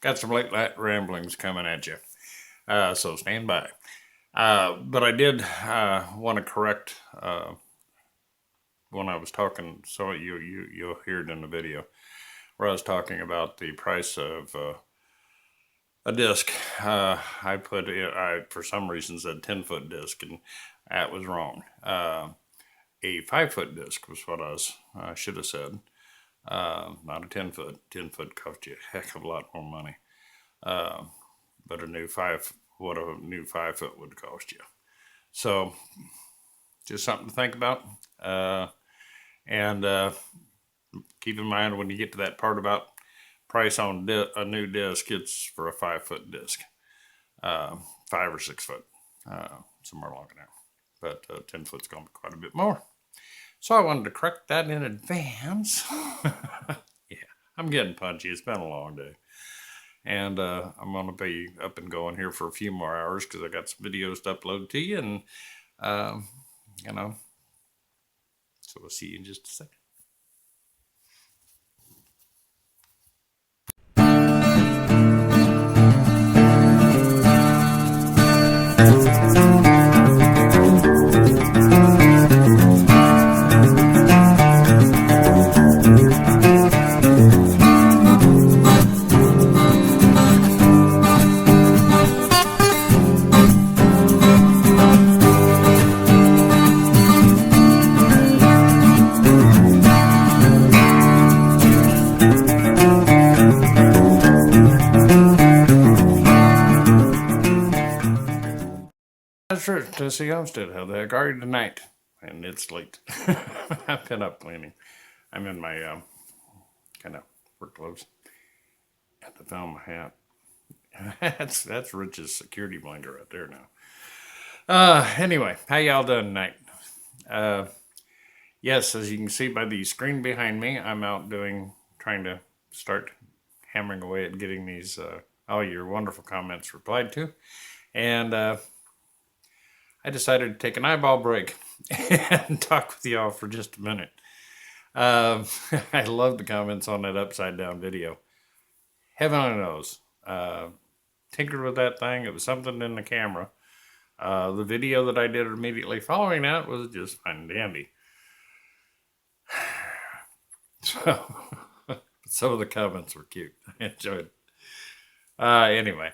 Got some late night ramblings coming at you, so stand by. But I did want to correct when I was talking, so you'll hear it in the video where I was talking about the price of a disc. I put it, I for some reason said 10-foot disc, and that was wrong. A 5-foot disc was what I should have said. Not a 10-foot. 10-foot cost you a heck of a lot more money. Uh, but what a new 5-foot would cost you. So just something to think about. And keep in mind when you get to that part about price on a new disc, it's for a 5-foot disc, 5 or 6 foot, somewhere along there. But 10 foot's going to be quite a bit more. So I wanted to correct that in advance. Yeah, I'm getting punchy. It's been a long day. And I'm going to be up and going here for a few more hours because I got some videos to upload to you. And, um, you know, so we'll see you in just a second. That's true. Tennessee Homestead. How the heck are you tonight? And it's late. I've been up cleaning. I'm in my kind of work clothes. Had to found my hat. That's Rich's security blanket right there now. Anyway, how y'all doing tonight? Uh, yes, as you can see by the screen behind me, I'm out trying to start hammering away at getting these all your wonderful comments replied to, and I decided to take an eyeball break and talk with y'all for just a minute. I love the comments on that upside down video. Heaven only knows. Tinkered with that thing. It was something in the camera. The video that I did immediately following that was just fine and dandy. So, some of the comments were cute. I enjoyed. Anyway,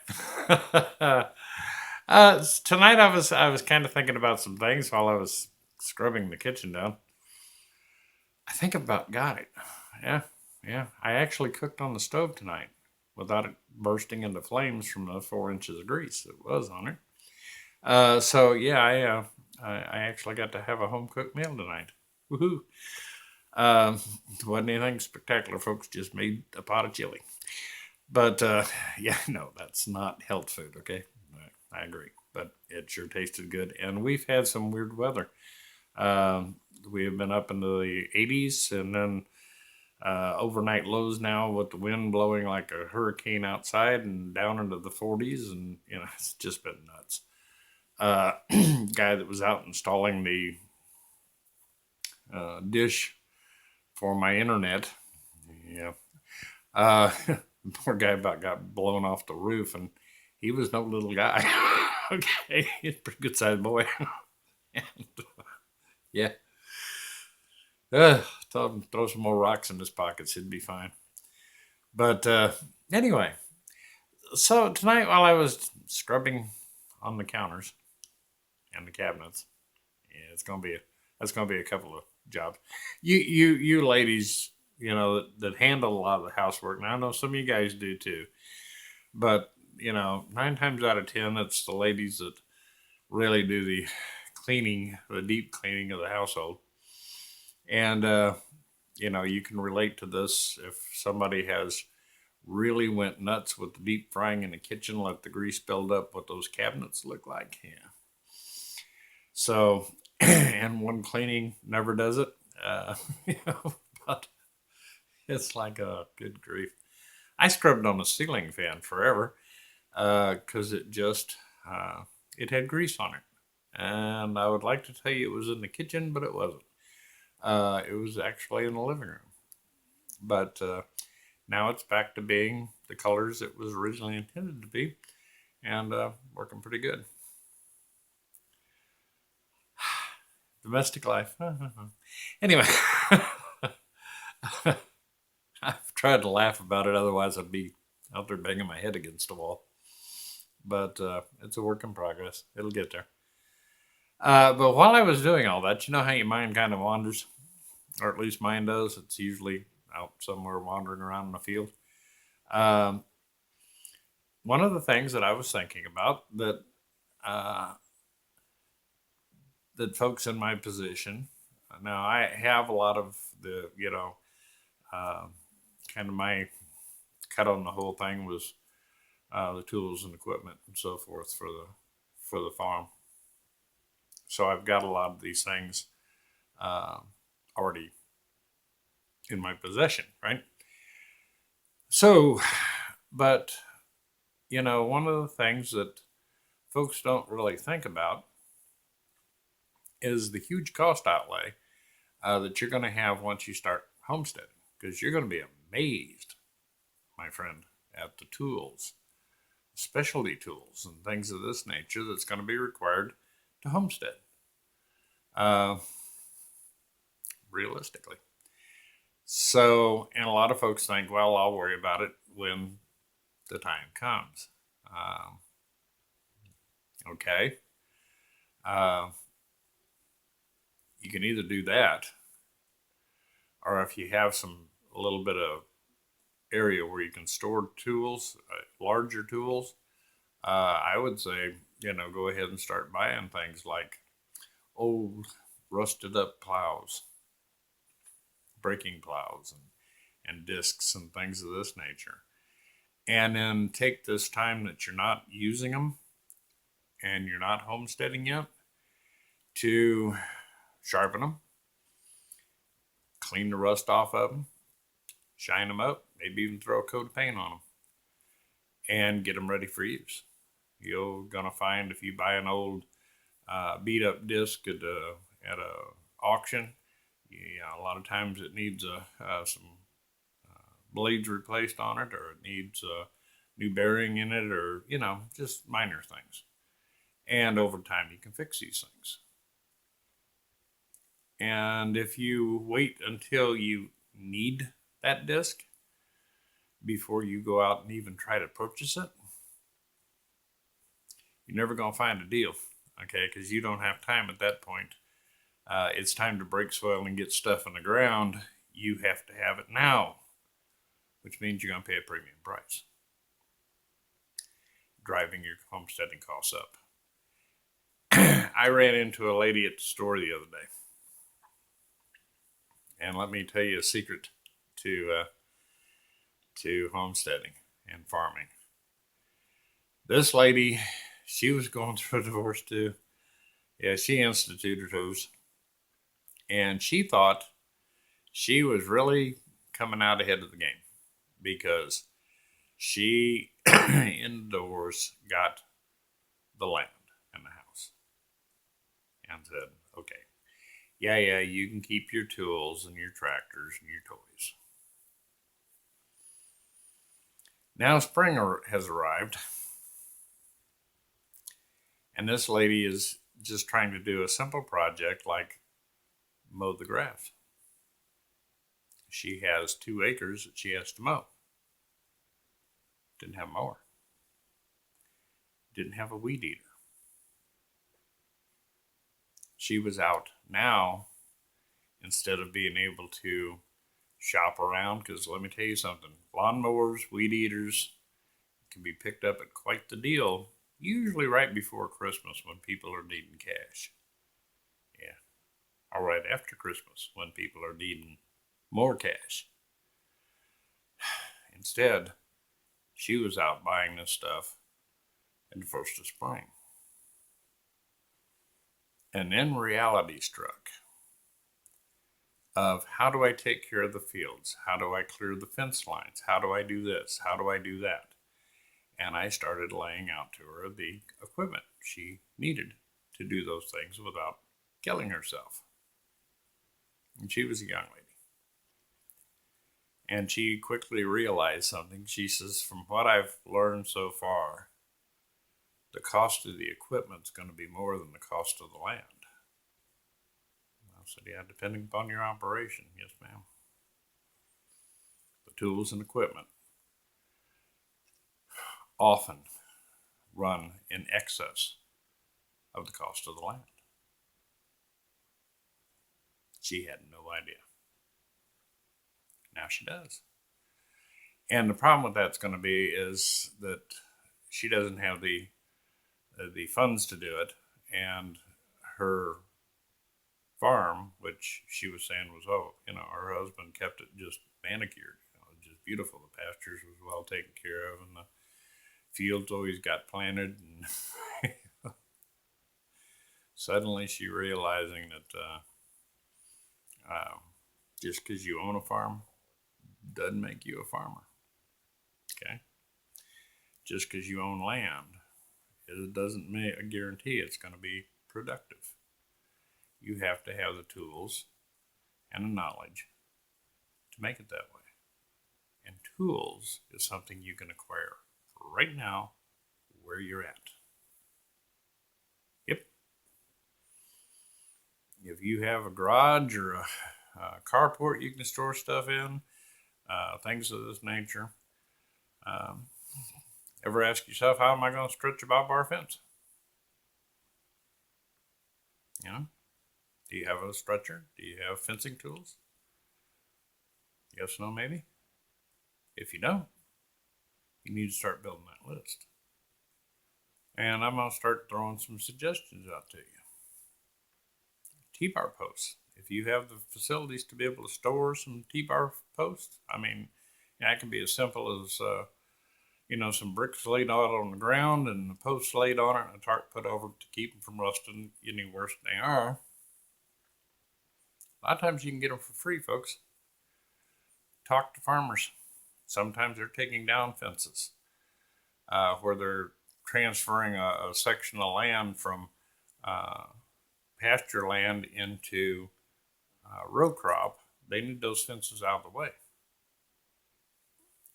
tonight I was kind of thinking about some things while I was scrubbing the kitchen down. I think about got it. Yeah, yeah. I actually cooked on the stove tonight without it bursting into flames from the 4 inches of grease that was on it. So yeah, I actually got to have a home cooked meal tonight. Woohoo! Um, wasn't anything spectacular, folks. Just made a pot of chili. But yeah, no, that's not health food. Okay, I agree. But it sure tasted good, and we've had some weird weather. Um, we have been up into the 80s, and then overnight lows now with the wind blowing like a hurricane outside, and down into the 40s, and it's just been nuts. Guy that was out installing the dish for my internet, yeah, uh, poor guy about got blown off the roof, and he was no little guy. Okay, he's a pretty good sized boy. And, yeah, told him throw some more rocks in his pockets, he'd be fine. But anyway, so tonight while I was scrubbing on the counters and the cabinets, yeah, that's gonna be a couple of jobs. You ladies, that handle a lot of the housework. Now I know some of you guys do too, but 9 times out of 10, it's the ladies that really do the cleaning, the deep cleaning of the household. And you can relate to this if somebody has really went nuts with the deep frying in the kitchen, let the grease build up, what those cabinets look like. Yeah. So, and one cleaning never does it. Uh, you know, but it's like a good grief. I scrubbed on a ceiling fan forever because it had grease on it, and I would like to tell you it was in the kitchen, but it wasn't. It was actually in the living room. But Now it's back to being the colors it was originally intended to be, and working pretty good. Domestic life. Anyway, I've tried to laugh about it, otherwise I'd be out there banging my head against the wall. But it's a work in progress. It'll get there. But while I was doing all that, you know how your mind kind of wanders, or at least mine does. It's usually out somewhere wandering around in the field. Um, One of the things that I was thinking about uh, that folks in my position, now I have a lot of the, uh, kind of my cut on the whole thing was the tools and equipment and so forth for the farm. So I've got a lot of these things uh, already in my possession, right? So, but one of the things that folks don't really think about is the huge cost outlay that you're going to have once you start homesteading, because you're going to be amazed, my friend, at the tools, specialty tools, and things of this nature that's going to be required to homestead. Uh, Realistically. So, and a lot of folks think, well, I'll worry about it when the time comes. Okay. Uh, you can either do that, or if you have a little bit of area where you can store tools, larger tools, I would say, go ahead and start buying things like old rusted up plows, breaking plows, and discs and things of this nature. And then take this time that you're not using them and you're not homesteading yet to sharpen them, clean the rust off of them, shine them up, maybe even throw a coat of paint on them, and get them ready for use. You're gonna find if you buy an old beat up disc at a auction, a lot of times it needs some blades replaced on it, or it needs a new bearing in it, or just minor things. And over time, you can fix these things. And if you wait until you need that disc before you go out and even try to purchase it, you're never going to find a deal, okay? Because you don't have time at that point. It's time to break soil and get stuff in the ground. You have to have it now, which means you're going to pay a premium price, driving your homesteading costs up. I ran into a lady at the store the other day, and let me tell you a secret to homesteading and farming. This lady, she was going through a divorce too. Yeah, she instituted hers, and she thought she was really coming out ahead of the game because she, in the divorce, got the land and the house and said, okay, yeah, you can keep your tools and your tractors and your toys. Now spring has arrived, and this lady is just trying to do a simple project like mow the grass. She has 2 acres that she has to mow. Didn't have a mower. Didn't have a weed eater. She was out now, instead of being able to shop around, because let me tell you something, lawnmowers, weed eaters can be picked up at quite the deal, usually right before Christmas when people are needing cash. Yeah. Or right after Christmas when people are needing more cash. Instead, she was out buying this stuff in the first of spring. And then reality struck of how do I take care of the fields? How do I clear the fence lines? How do I do this? How do I do that? And I started laying out to her the equipment she needed to do those things without killing herself. And she was a young lady. And she quickly realized something. She says, from what I've learned so far, the cost of the equipment is going to be more than the cost of the land. I said, yeah, depending upon your operation. Yes, ma'am. The tools and equipment often run in excess of the cost of the land. She had no idea. Now she does. And the problem with that's going to be is that she doesn't have the funds to do it, and her farm, which she was saying was, her husband kept it just manicured, just beautiful. The pastures was well taken care of, and the fields always got planted. And suddenly she realizing that just because you own a farm doesn't make you a farmer. Okay, just because you own land, it doesn't guarantee it's going to be productive. You have to have the tools and the knowledge to make it that way. And tools is something you can acquire right now where you're at. Yep. If you have a garage or a carport you can store stuff in, things of this nature. Ever ask yourself, how am I going to stretch a barbed fence? Do you have a stretcher? Do you have fencing tools? Yes, no, maybe? If you don't, you need to start building that list. And I'm going to start throwing some suggestions out to you. T-bar posts. If you have the facilities to be able to store some T-bar posts, it can be as simple as, some bricks laid out on the ground and the posts laid on it and a tarp put over to keep them from rusting any worse than they are. A lot of times you can get them for free, folks. Talk to farmers. Sometimes they're taking down fences where they're transferring a section of land from pasture land into row crop. They need those fences out of the way.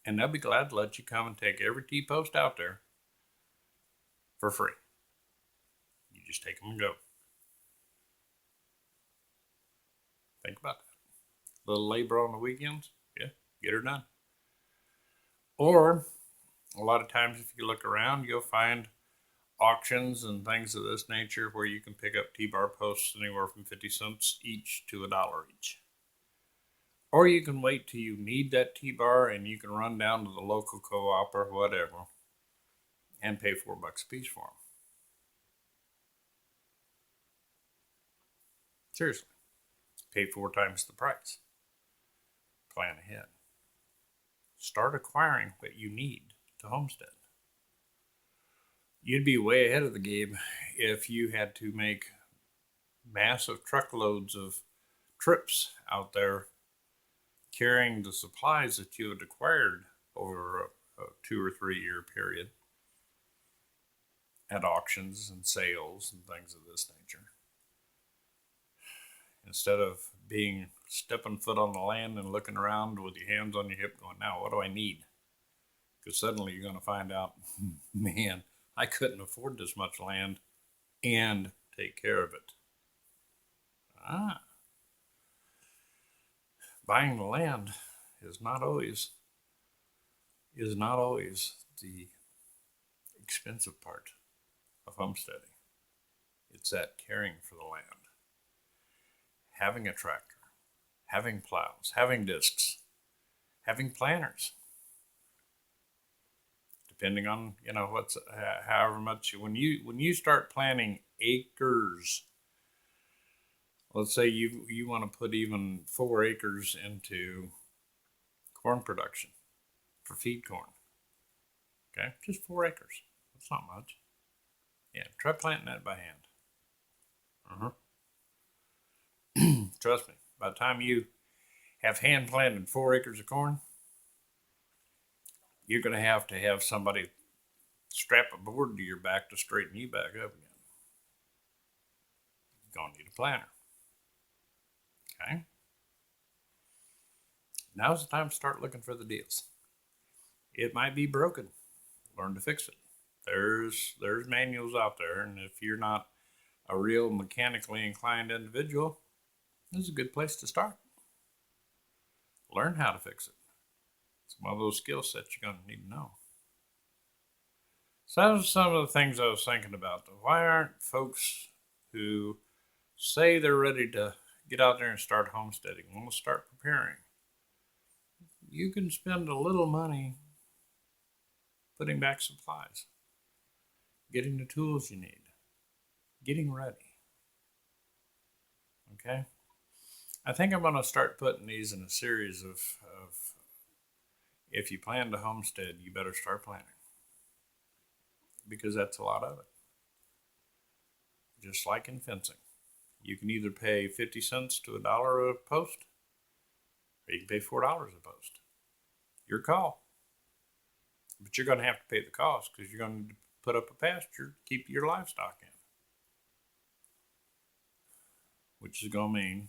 And they'll be glad to let you come and take every T-post out there for free. You just take them and go. Think about that. A little labor on the weekends, yeah, get her done. Or a lot of times if you look around, you'll find auctions and things of this nature where you can pick up T-bar posts anywhere from 50 cents each to $1 each. Or you can wait till you need that T-bar and you can run down to the local co-op or whatever and pay $4 a piece for them. Seriously. Pay 4 times the price. Plan ahead. Start acquiring what you need to homestead. You'd be way ahead of the game if you had to make massive truckloads of trips out there carrying the supplies that you had acquired over a 2 or 3 year period at auctions and sales and things of this nature. Instead of stepping foot on the land and looking around with your hands on your hip going, now what do I need? Because suddenly you're going to find out, man, I couldn't afford this much land and take care of it. Buying the land is not always the expensive part of homesteading. It's that caring for the land. Having a tractor, having plows, having discs, having planters. Depending on, however much, when you start planting acres, let's say you want to put even 4 acres into corn production for feed corn. Okay, just 4 acres. That's not much. Yeah, try planting that by hand. Trust me, by the time you have hand planted 4 acres of corn, you're going to have somebody strap a board to your back to straighten you back up again. You're going to need a planter. Okay? now's the time to start looking for the deals. It might be broken. Learn to fix it. There's manuals out there, and if you're not a real mechanically inclined individual, this is a good place to start. Learn how to fix it. It's one of those skill sets you're going to need to know. So those are some of the things I was thinking about. Why aren't folks who say they're ready to get out there and start homesteading, want to start preparing? You can spend a little money putting back supplies, getting the tools you need, getting ready. Okay? I think I'm going to start putting these in a series of if you plan to homestead, you better start planning. Because that's a lot of it. Just like in fencing. You can either pay 50 cents to $1 a post, or you can pay $4 a post. Your call. But you're going to have to pay the cost because you're going to put up a pasture to keep your livestock in. Which is going to mean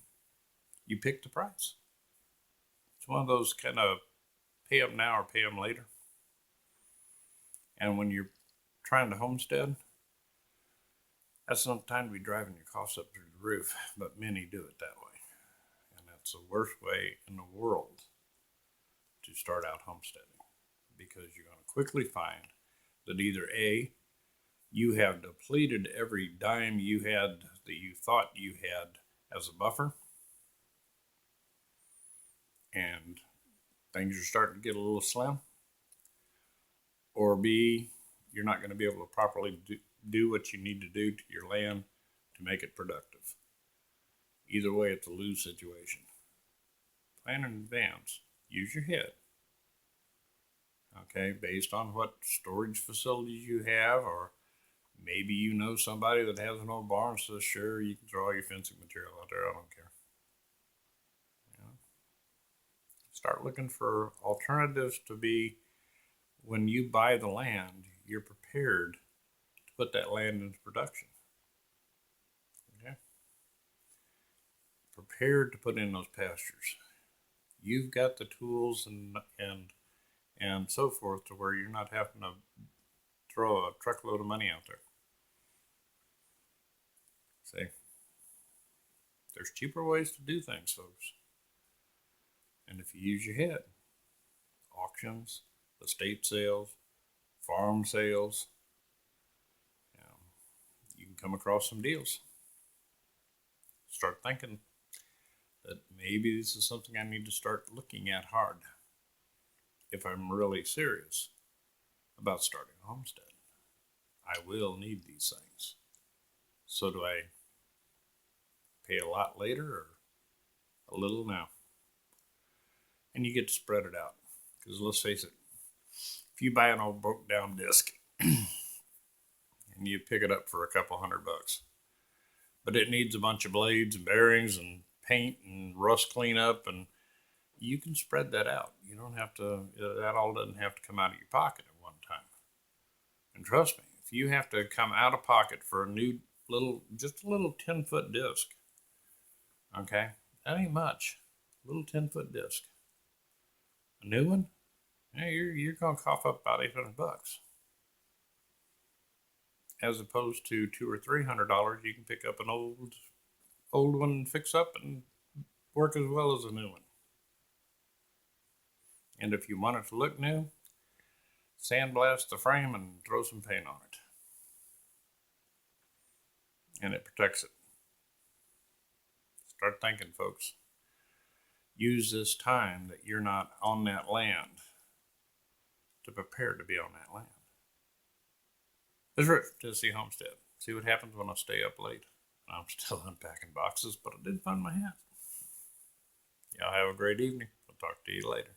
you pick the price. It's one of those kind of pay them now or pay them later. And when you're trying to homestead, that's not the time to be driving your costs up through the roof, but many do it that way. And that's the worst way in the world to start out homesteading, because you're going to quickly find that either A, you have depleted every dime you had that you thought you had as a buffer, and things are starting to get a little slim, or B, you're not going to be able to properly do what you need to do to your land to make it productive. Either way, it's a lose situation. Plan in advance. Use your head. Okay, based on what storage facilities you have, or maybe you know somebody that has an old barn, so sure, you can throw all your fencing material out there. I don't care. Start looking for alternatives to be, when you buy the land, you're prepared to put that land into production. Okay? Prepared to put in those pastures. You've got the tools and so forth to where you're not having to throw a truckload of money out there. See? There's cheaper ways to do things, folks. And if you use your head, auctions, estate sales, farm sales, you can come across some deals. Start thinking that maybe this is something I need to start looking at hard if I'm really serious about starting a homestead. I will need these things. So do I pay a lot later or a little now? And you get to spread it out. Because let's face it, if you buy an old broke down disc and you pick it up for a couple $100, but it needs a bunch of blades and bearings and paint and rust cleanup, and you can spread that out. You don't have to, that all doesn't have to come out of your pocket at one time. And trust me, if you have to come out of pocket for a new just a little 10-foot disc, okay, that ain't much. A little 10-foot disc. A new one, you're going to cough up about $800. As opposed to $200 or $300, you can pick up an old one and fix up and work as well as a new one. And if you want it to look new, sandblast the frame and throw some paint on it. And it protects it. Start thinking, folks. Use this time that you're not on that land to prepare to be on that land. This is Rich, Tennessee Homestead. See what happens when I stay up late. I'm still unpacking boxes, but I did find my hat. Y'all have a great evening. I'll talk to you later.